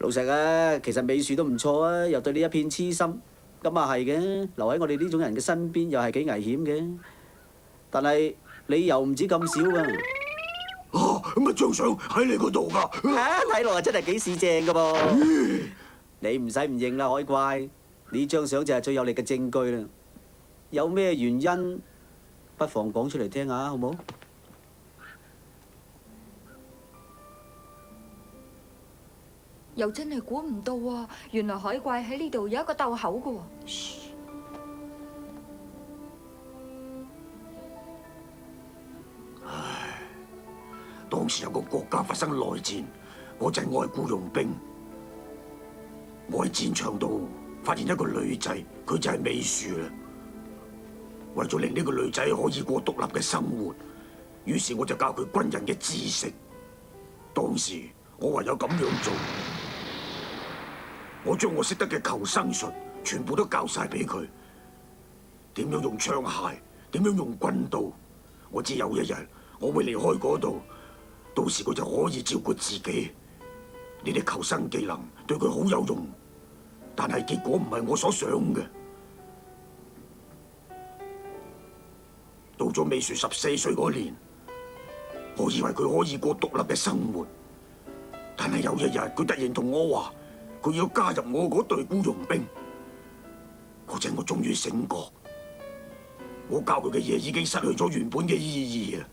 老實啊，其實美樹都唔錯啊，又對你一片痴心，咁啊係嘅，留喺我哋呢種人嘅身邊又係幾危險嘅。但係理由唔止咁少㗎。乜張相喺你嗰度㗎？睇落真係幾市正㗎噃。你唔使唔認啦，海怪，呢張相就係最有力嘅證據啦。有咩原因，不妨講出嚟聽下，好冇？又真係估唔到啊！原來海怪喺呢度有一個竇口㗎喎。當時有個國家發生內戰，嗰陣我係僱傭兵，我喺戰場度發現一個女仔，佢就係美樹啦。為咗令呢個女仔可以過獨立嘅生活，於是我就教佢軍人嘅知識。當時我唯有咁樣做，我將我識得嘅求生術全部都教晒俾佢，點樣用槍械，點樣用軍刀。我知有一日我會離開嗰度。到時佢就可以照顧自己，呢啲求生技能對佢好有用，但係結果唔係我所想嘅。到咗美樹14歲嗰年，我以為佢可以過獨立嘅生活，但係有一日佢突然同我話，佢要加入我嗰隊僱傭兵。嗰陣我終於醒覺，我教佢嘅嘢已經失去咗原本嘅意義啊！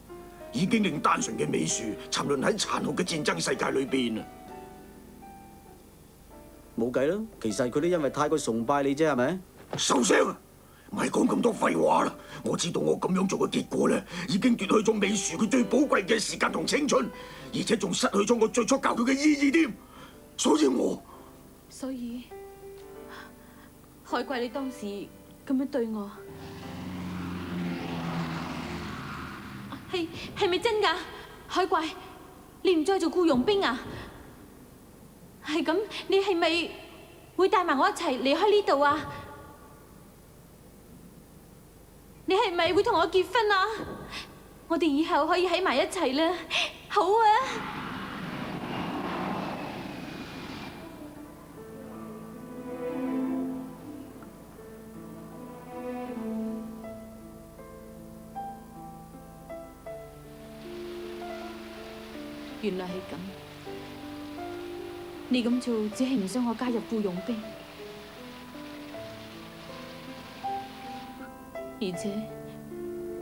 已經令單純嘅美樹沉淪喺殘酷嘅戰爭世界裏邊啊！冇計啦，其實佢都因為太過崇拜你啫，係咪？收聲啊！唔係講咁多廢話啦！我知道我咁樣做嘅結果咧，已經奪去咗美樹佢最寶貴嘅時間同青春，而且仲失去咗我最初教佢嘅意義添。所以海怪你當時咁樣對我。係咪真㗎？海怪，你唔再做僱傭兵啊？係咁，你係咪會帶埋我一齊離開呢度啊？你係咪會同我結婚啊？我哋以後可以喺埋一齊啦。好啊！原來係咁，你咁做只係唔想我加入僱傭兵，而且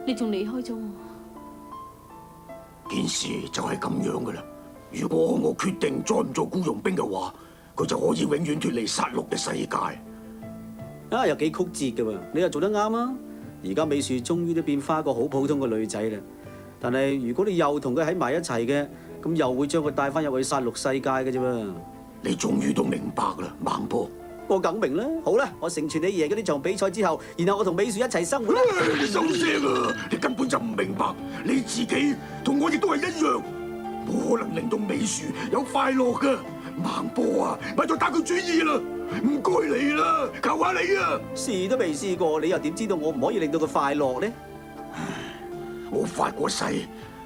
你仲離開咗我。件事就係咁樣噶啦。如果我決定再唔做僱傭兵嘅話，佢就可以永遠脫離殺戮嘅世界。又幾曲折噶喎，你又做得啱啊！而家美樹終於都變翻一個好普通嘅女仔啦。但係如果你又同佢喺埋一齊嘅，咁又會將佢帶翻入去殺戮世界嘅啫喎！你終於都明白啦，孟波。我梗明啦。好啦，我成全你贏咗呢場比賽之後，然後我同美樹一齊生活啦。你收聲啊！你根本就唔明白，你自己同我亦都係一樣，冇可能令到美樹有快樂噶。孟波啊，咪再打佢主意啦！唔該你啦，求下你啊！試都未試過，你又點知道我唔可以令到佢快樂呢？我發過誓，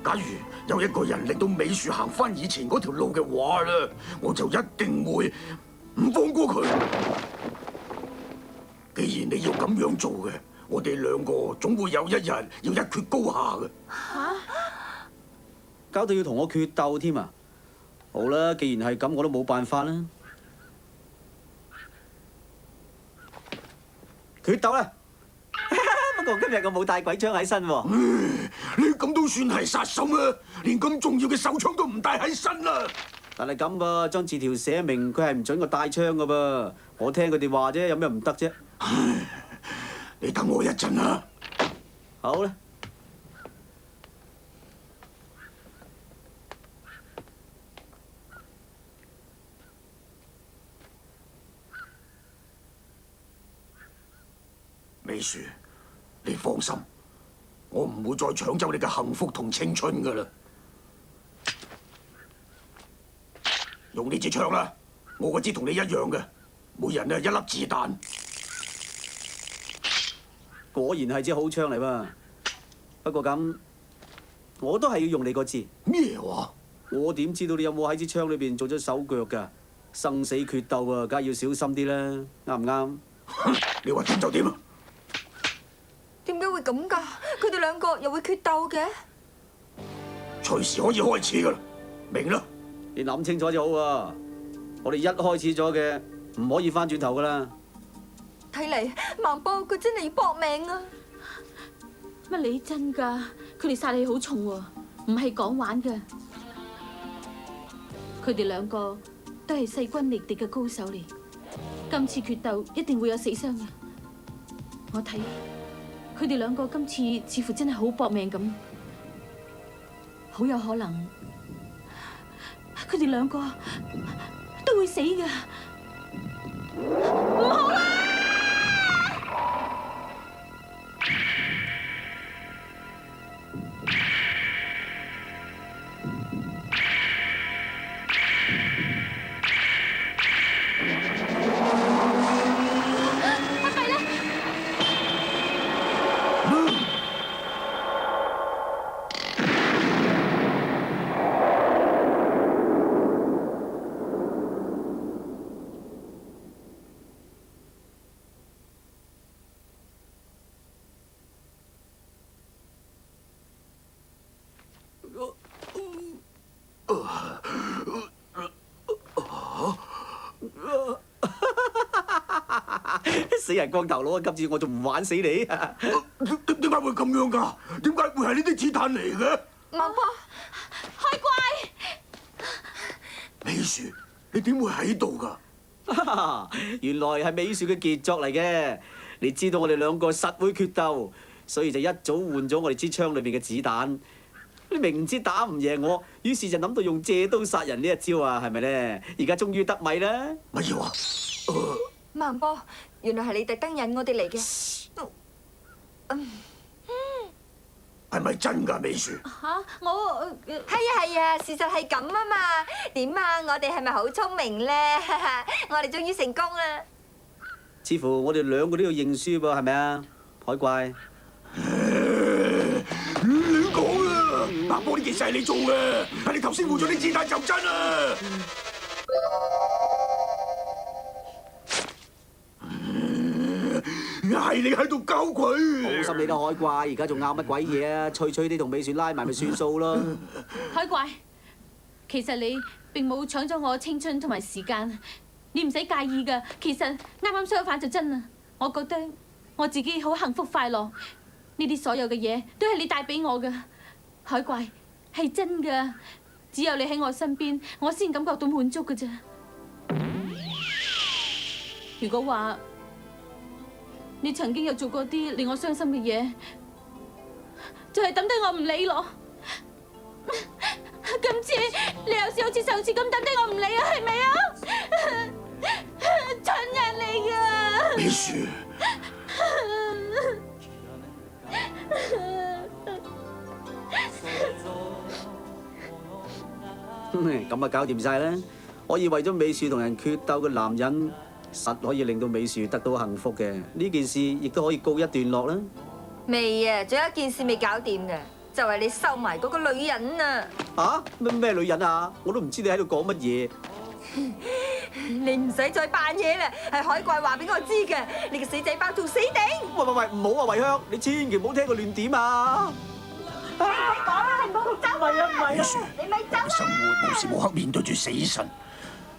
假如有一個人令到美樹行翻以前嗰條路嘅話啦，我就一定會唔放過佢。既然你要咁樣做嘅，我哋兩個總會有一日要一決高下嘅。嚇！搞到要同我決鬥添啊！好啦，既然係咁，我都冇辦法啦。決鬥啦！不過今日我冇帶鬼槍喺身喎。你咁都算係殺手啊！連咁重要嘅手槍都唔帶喺身啦。但係咁噃，張字條寫明佢係唔準我帶槍噶噃。我聽佢哋話啫，有咩唔得啫？你等我一陣啊！好啦。美樹，你放心，我唔會再搶走你嘅幸福同青春噶啦。用呢支槍啦，我嗰支同你一樣嘅，每人啊一粒子彈。果然係支好槍嚟噃。不過咁，我都係要用你嗰支。咩話？我點知道你有冇喺支槍裏邊做咗手腳㗎？生死決鬥啊，梗係要小心啲啦，啱唔啱？你話點就點啊！點解會咁㗎？佢哋兩個又會決鬥嘅？隨時可以開始噶啦，明啦？你諗清楚就好啊！我哋一開始咗嘅，唔可以翻轉頭噶啦。睇嚟孟波佢真係要搏命啊！乜你真㗎？佢哋殺氣好重喎，唔係講玩㗎。佢哋兩個都係勢均力敵嘅高手嚟，今次決鬥一定會有死傷嘅。我睇佢哋兩個今次似乎真係好搏命咁，好有可能佢哋兩個都會死㗎。唔好啦！死人光頭佬啊！今次我仲唔玩死你？點解會咁樣㗎？點解會係呢啲子彈嚟嘅？孟波，海怪，美樹，你點會喺度㗎？原來係美樹嘅傑作嚟嘅。你知道我哋兩個實會決鬥，所以就一早換咗我哋支槍裏邊嘅子彈。你明知打唔贏我，於是就諗到用借刀殺人呢一招啊，係咪咧？而家終於得米啦！乜嘢話？孟波，原來係你特登引我哋嚟嘅。係咪真㗎，美樹？嚇我係啊，事實係咁啊嘛。點啊？我哋係咪好聰明咧？我哋終於成功啦！似乎我哋兩個都要認輸噃，係咪啊？海怪，亂講啊！孟波呢件事係你做嘅，係你頭先換咗啲子彈就真啊！係你喺度搞佢！好心你啦，海怪，而家仲拗乜鬼嘢啊？脆脆啲同美雪拉埋咪算數咯。海怪，其實你並冇搶咗我青春同埋時間，你唔使介意㗎。其實啱啱相反就真啦，我覺得我自己好幸福快樂，呢啲所有嘅嘢都係你帶俾我㗎。海怪，係真㗎，只有你喺我身邊，我先感覺到滿足㗎咋。如果話你曾經有做過啲令我傷心嘅嘢，就係抌低我唔理咯。今次你有時好似上次咁抌低我唔理啊，係咪啊？蠢人嚟㗎！美樹，咁啊搞掂晒啦！可以為咗美樹同人決鬥嘅男人，實可以令到美樹得到幸福嘅。呢件事亦都可以告一段落啦。未啊，仲有一件事未搞掂嘅，就係你收埋嗰個女人啊！啊？咩女人啊？我都唔知你喺度講乜嘢。你唔使再扮嘢啦，係海怪話俾我知嘅，你個死仔包仲死定！喂，唔好啊，慧香，你千祈唔好聽佢亂點啊！講啦，你唔好走啊！美樹，你咪走啊！生活無時無刻面對住死神，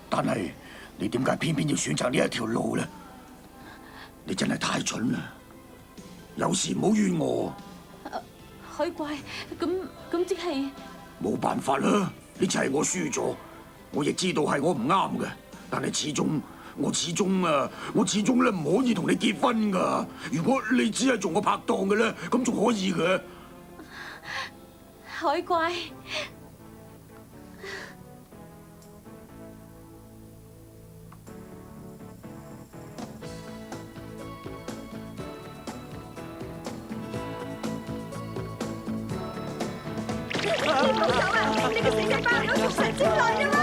但係你點解偏偏要選擇呢一條路咧？你真係太蠢啦！有時唔好怨我。海怪，咁即係冇辦法啦，呢次係我輸咗，我亦知道係我唔啱嘅，但係我始終咧唔可以同你結婚噶。如果你只係做我拍檔嘅咧，咁仲可以嘅。海怪。你唔好走啊！你個死仔包都捉神之內啊嘛！